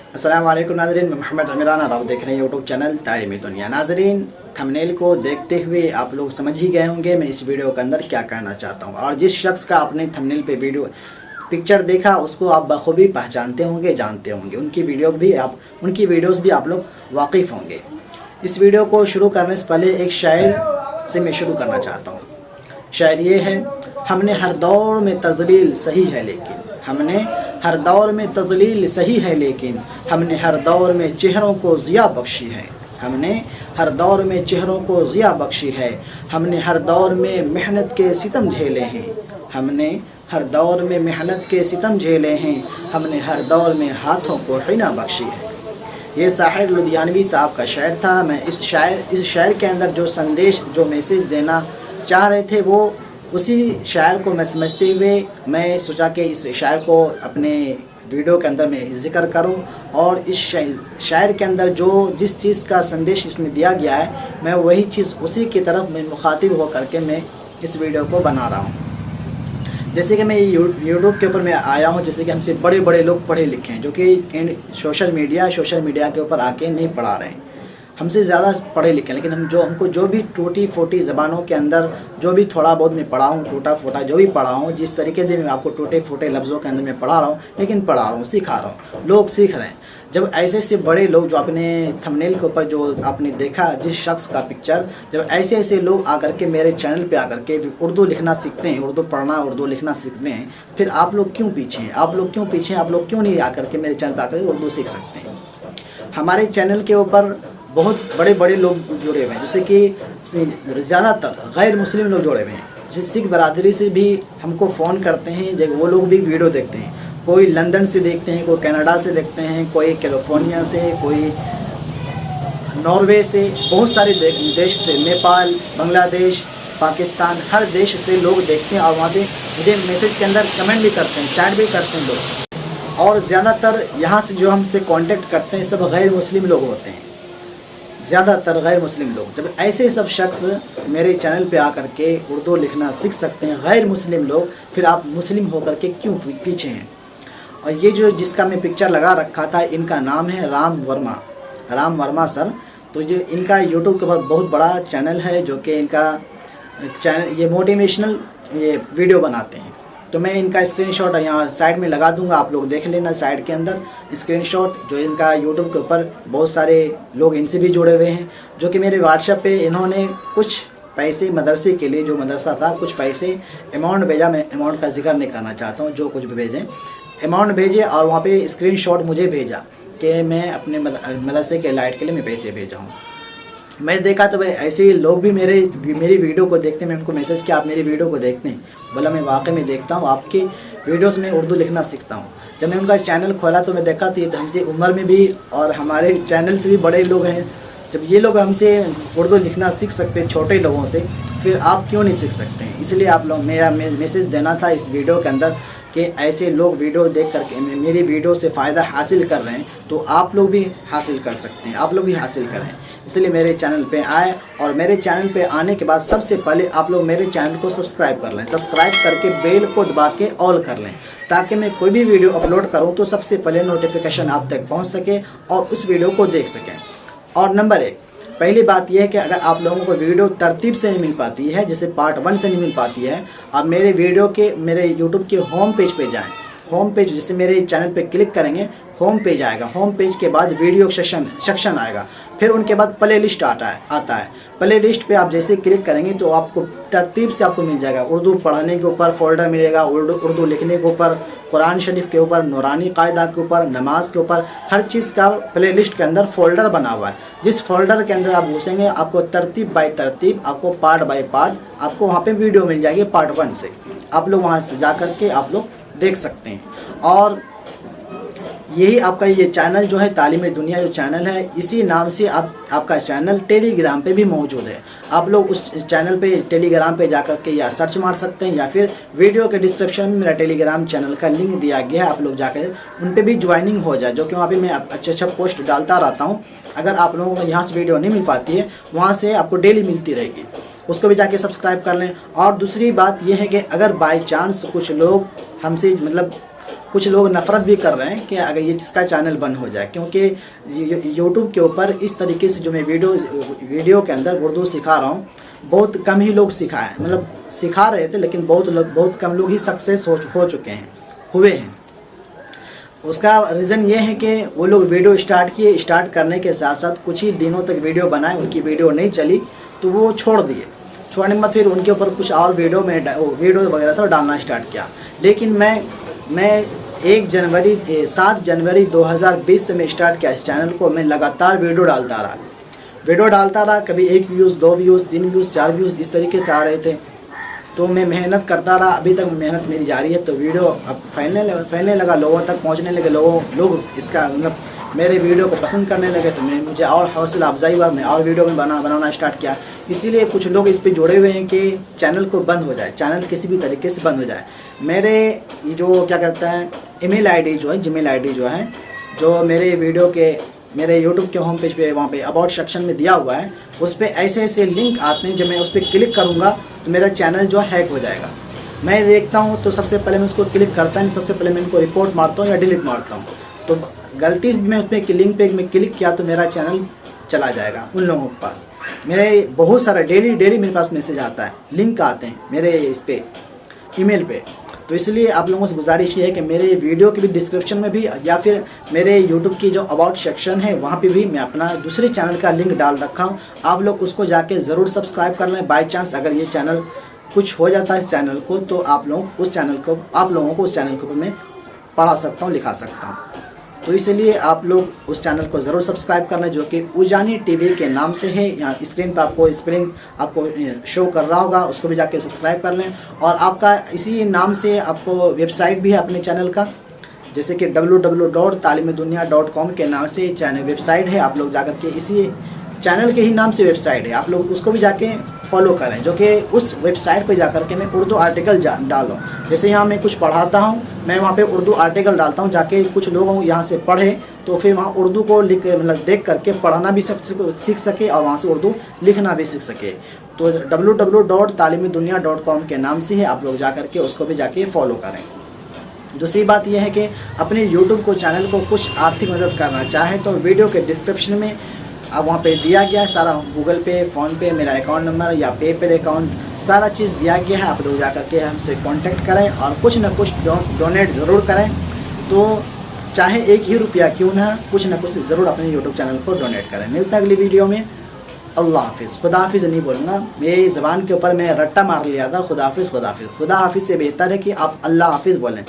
अस्सलाम वालेकुम नाज़रीन, मैं मोहम्मद इमरान और आप देख रहे हैं यूट्यूब चैनल तालीमी दुनिया। नाज़रीन, थंबनेल को देखते हुए आप लोग समझ ही गए होंगे मैं इस वीडियो के अंदर क्या कहना चाहता हूँ। और जिस शख्स का आपने थंबनेल पे पिक्चर देखा उसको आप बखूबी पहचानते होंगे, जानते होंगे। उनकी वीडियोस भी आप लोग वाकिफ़ होंगे। इस वीडियो को शुरू करने से पहले एक शायर से मैं शुरू करना चाहता हूँ। शायर ये है, हमने हर दौर में तज़लील सही है लेकिन हमने हर दौर में तज़लील सही है लेकिन हमने हर दौर में चेहरों को ज़िया बख्शी है। हमने हर दौर में चेहरों को ज़िया बख्शी है। हमने हर दौर में मेहनत के सितम झेले हैं। हमने हर दौर में मेहनत के सितम झेले हैं। हमने हर दौर में हाथों को हिना बख्शी है। ये साहिर लुधियानवी साहब का शायर था। मैं इस शायर के अंदर जो संदेश, जो मैसेज देना चाह रहे थे, वो उसी शायर को मैं समझते हुए मैं सोचा कि इस शायर को अपने वीडियो के अंदर मैं ज़िक्र करूं। और इस शायर के अंदर जिस चीज़ का संदेश इसमें दिया गया है, मैं वही चीज़ उसी की तरफ मैं मुखातिब होकर के मैं इस वीडियो को बना रहा हूं। जैसे कि मैं यूट्यूब के ऊपर मैं आया हूं, जैसे कि हमसे बड़े बड़े लोग पढ़े लिखे हैं जो कि सोशल मीडिया के ऊपर आके नहीं पढ़ा रहे हैं। हमसे ज़्यादा पढ़े लिखे, लेकिन हमको जो भी टूटी फोटी ज़बानों के अंदर जो भी थोड़ा बहुत मैं पढ़ा हूँ, टूटा फोटा जो भी पढ़ा हूँ, जिस तरीके से मैं आपको टूटे फोटे लफ्ज़ों के अंदर मैं पढ़ा रहा हूँ, लेकिन पढ़ा रहा हूँ, सिखा रहा हूँ, लोग सीख रहे हैं। जब ऐसे बड़े लोग जो अपने थंबनेल के ऊपर जो आपने देखा जिस शख्स का पिक्चर, जब ऐसे लोग आकर के मेरे चैनल पे आकर के उर्दू लिखना सीखते हैं, उर्दू पढ़ना, उर्दू लिखना सीखते हैं, फिर आप लोग क्यों पीछे हैं? आप लोग क्यों नहीं आकर के मेरे चैनल पर आकर के उर्दू सीख सकते हैं? हमारे चैनल के ऊपर बहुत बड़े बड़े लोग जुड़े हुए हैं, जैसे कि ज़्यादातर गैर मुस्लिम लोग जुड़े हुए हैं। जिस सिख बरादरी से भी हमको फ़ोन करते हैं, जब वो लोग भी वीडियो देखते हैं। कोई लंदन से देखते हैं, कोई कनाडा से देखते हैं, कोई कैलिफोर्निया से, कोई नॉर्वे से, बहुत सारे देश से, नेपाल, बांग्लादेश, पाकिस्तान, हर देश से लोग देखते हैं। और वहाँ से मुझे मैसेज के अंदर कमेंट भी करते हैं, चैट भी करते हैं लोग। और ज़्यादातर यहाँ से जो हमसे कांटेक्ट करते हैं सब गैर मुस्लिम लोग होते हैं, ज़्यादातर गैर मुस्लिम लोग। जब ऐसे सब शख्स मेरे चैनल पे आकर के उर्दू लिखना सीख सकते हैं, गैर मुस्लिम लोग, फिर आप मुस्लिम होकर के क्यों पीछे हैं? और ये जिसका मैं पिक्चर लगा रखा था, इनका नाम है राम वर्मा सर। तो जो इनका यूट्यूब के ऊपर बहुत बड़ा चैनल है, जो कि इनका चैनल ये मोटिवेशनल ये वीडियो बनाते हैं। तो मैं इनका स्क्रीनशॉट यहाँ साइड में लगा दूंगा, आप लोग देख लेना साइड के अंदर स्क्रीनशॉट। जो इनका यूट्यूब के ऊपर बहुत सारे लोग इनसे भी जुड़े हुए हैं, जो कि मेरे व्हाट्सएप पे इन्होंने कुछ पैसे मदरसे के लिए, जो मदरसा था, कुछ पैसे अमाउंट भेजा। मैं अमाउंट का जिक्र नहीं करना चाहता हूँ, जो कुछ भी भेजें अमाउंट भेजे, और वहाँ पे स्क्रीनशॉट मुझे भेजा कि मैं अपने मदरसे के लाइट के लिए मैं पैसे भेजा हूँ। मैं देखा तो भाई ऐसे ही लोग भी मेरी वीडियो को देखते हैं। मैं उनको मैसेज किया, आप मेरी वीडियो को देखते हैं? बोला मैं वाकई में देखता हूँ, आपकी वीडियोस में उर्दू लिखना सीखता हूँ। जब मैं उनका चैनल खोला तो मैं देखा तो हमसे उम्र में भी और हमारे चैनल से भी बड़े लोग हैं। जब ये लोग हमसे उर्दू लिखना सीख सकते हैं छोटे लोगों से, फिर आप क्यों नहीं सीख सकते हैं? इसलिए आप लोग मेरा मैसेज देना था इस वीडियो के अंदर कि ऐसे लोग वीडियो देख करके मेरी वीडियो से फ़ायदा हासिल कर रहे हैं, तो आप लोग भी हासिल कर सकते हैं, आप लोग भी हासिल करें। इसलिए मेरे चैनल पे आए, और मेरे चैनल पे आने के बाद सबसे पहले आप लोग मेरे चैनल को सब्सक्राइब कर लें। सब्सक्राइब करके बेल को दबा के ऑल कर लें, ताकि मैं कोई भी वीडियो अपलोड करूं तो सबसे पहले नोटिफिकेशन आप तक पहुंच सके और उस वीडियो को देख सकें। और नंबर 1, पहली बात यह है कि अगर आप लोगों को वीडियो तरतीब से नहीं मिल पाती है, जैसे पार्ट 1 से नहीं मिल पाती है, आप मेरे यूट्यूब के होम पेज पे जाएँ। होम पेज जैसे मेरे चैनल पे क्लिक करेंगे, होम पेज आएगा। होम पेज के बाद वीडियो सेक्शन आएगा, फिर उनके बाद प्ले लिस्ट आता है। प्ले लिस्ट पे आप जैसे क्लिक करेंगे तो आपको तरतीब से आपको मिल जाएगा। उर्दू पढ़ने के ऊपर फोल्डर मिलेगा, उर्दू लिखने के ऊपर, कुरान शरीफ के ऊपर, नूरानी कायदा के ऊपर, नमाज के ऊपर, हर चीज़ का प्ले लिस्ट के अंदर फोल्डर बना हुआ है। जिस फोल्डर के अंदर आप घुसेंगे, आपको तरतीब बाय तरतीब, आपको पार्ट बाय पार्ट आपको वहाँ पे वीडियो मिल जाएगी पार्ट 1 से। आप लोग वहाँ से जा करके आप लोग देख सकते हैं। और यही आपका ये चैनल जो है तालीमी दुनिया जो चैनल है, इसी नाम से आपका चैनल टेलीग्राम पे भी मौजूद है। आप लोग उस चैनल पे टेलीग्राम पे जाकर के या सर्च मार सकते हैं, या फिर वीडियो के डिस्क्रिप्शन में मेरा टेलीग्राम चैनल का लिंक दिया गया है, आप लोग जाकर उन पे भी ज्वाइनिंग हो जाए, जो कि वहाँ पे मैं अच्छा पोस्ट डालता रहता हूँ। अगर आप लोगों को यहाँ से वीडियो नहीं मिल पाती है, वहाँ से आपको डेली मिलती रहेगी, उसको भी जाके सब्सक्राइब कर लें। और दूसरी बात यह है कि अगर बाई चांस कुछ लोग हमसे मतलब कुछ लोग नफ़रत भी कर रहे हैं कि अगर ये जिसका चैनल बंद हो जाए, क्योंकि यूट्यूब के ऊपर इस तरीके से जो मैं वीडियो के अंदर उर्दू सिखा रहा हूँ, बहुत कम ही लोग सिखाए, मतलब सिखा रहे थे लेकिन बहुत कम लोग ही सक्सेस हो चुके हैं, हुए हैं। उसका रीज़न ये है कि वो लोग वीडियो स्टार्ट किए, स्टार्ट करने के साथ साथ कुछ ही दिनों तक वीडियो बनाए, उनकी वीडियो नहीं चली तो वो छोड़ दिए। छोड़ने के बाद फिर उनके ऊपर कुछ और वीडियो वगैरह सब डालना स्टार्ट किया। लेकिन मैं 7 जनवरी 2020 से मैं स्टार्ट किया इस चैनल को। मैं लगातार वीडियो डालता रहा, कभी 1 व्यूज़, 2 व्यूज़, 3 व्यूज़, 4 व्यूज़ इस तरीके से आ रहे थे। तो मैं मेहनत करता रहा, अभी तक मेहनत मेरी जारी है। तो वीडियो अब फैलने लगा, लोगों तक पहुंचने लगे, लोग इसका मतलब मेरे वीडियो को पसंद करने लगे। तो मुझे और हौसला अफजाई हुआ, मैं और वीडियो में बनाना स्टार्ट किया। इसीलिए कुछ लोग इस पे जुड़े हुए हैं कि चैनल को बंद हो जाए, चैनल किसी भी तरीके से बंद हो जाए। मेरे ये जो क्या कहते हैं ईमेल आईडी जो है, जीमेल आईडी जो है, जो मेरे यूट्यूब के होम पेज पे वहाँ पे अबाउट सेक्शन में दिया हुआ है, उस पर ऐसे लिंक आते हैं, जब मैं उस पर क्लिक करूँगा तो मेरा चैनल जो हैक हो जाएगा। मैं देखता हूँ तो सबसे पहले मैं उसको क्लिक करता हूँ, सबसे पहले मैं इनको रिपोर्ट मारता हूँ या डिलीट मारता हूँ। तो गलती से मैं उस पर लिंक पे मैं क्लिक किया तो मेरा चैनल चला जाएगा उन लोगों के पास। मेरे बहुत सारा डेली मेरे पास मैसेज आता है, लिंक आते हैं मेरे इस पे ईमेल पे। तो इसलिए आप लोगों से गुजारिश ये है कि मेरे वीडियो के भी डिस्क्रिप्शन में भी या फिर मेरे यूट्यूब की जो अबाउट सेक्शन है वहाँ पे भी मैं अपना दूसरे चैनल का लिंक डाल रखा हूँ। आप लोग उसको जाके ज़रूर सब्सक्राइब कर लें। बाय चांस अगर ये चैनल कुछ हो जाता है इस चैनल को, तो आप लोगों को उस चैनल को मैं पढ़ा सकता हूँ, लिखा सकता हूँ। तो इसलिए आप लोग उस चैनल को ज़रूर सब्सक्राइब करना, जो कि उजानी टीवी के नाम से है। यहाँ स्क्रीन पर आपको शो कर रहा होगा, उसको भी जाके सब्सक्राइब कर लें। और आपका इसी नाम से आपको वेबसाइट भी है अपने चैनल का, जैसे कि www.talimedunia.com के नाम से चैनल वेबसाइट है। आप लोग जाकर के इसी चैनल के ही नाम से वेबसाइट है, आप लोग उसको भी जाके फॉलो करें, जो कि उस वेबसाइट पर जाकर के मैं उर्दू आर्टिकल डालूँ। जैसे यहाँ मैं कुछ पढ़ाता हूँ, मैं वहाँ पे उर्दू आर्टिकल डालता हूँ, जाके कुछ लोग यहाँ से पढ़े तो फिर वहाँ उर्दू को देख करके पढ़ना भी सीख सके और वहाँ से उर्दू लिखना भी सीख सके। तो www.talimedunia.com के नाम से है, आप लोग जा करके उसको भी जाके फॉलो करें। दूसरी बात यह है कि अपने यूट्यूब को चैनल को कुछ आर्थिक मदद करना चाहे तो वीडियो के डिस्क्रिप्शन में अब वहाँ पे दिया गया है सारा, गूगल पे, फ़ोन पे, मेरा अकाउंट नंबर या पेपैल अकाउंट, सारा चीज़ दिया गया है। आप लोग जा करके हमसे कांटेक्ट करें और कुछ ना कुछ डोनेट ज़रूर करें। तो चाहे 1 ही रुपया क्यों ना, कुछ ना कुछ ज़रूर अपने यूट्यूब चैनल को डोनेट करें। मिलता है अगली वीडियो में। अल्लाह हाफिज़। खुदा हाफिज़ नहीं बोलूँगा, मेरी ज़बान के ऊपर मैं रट्टा मार लिया था खुदा हाफिज़। खुदा हाफिज़ से बेहतर है कि आप अल्लाह हाफिज़ बोलें।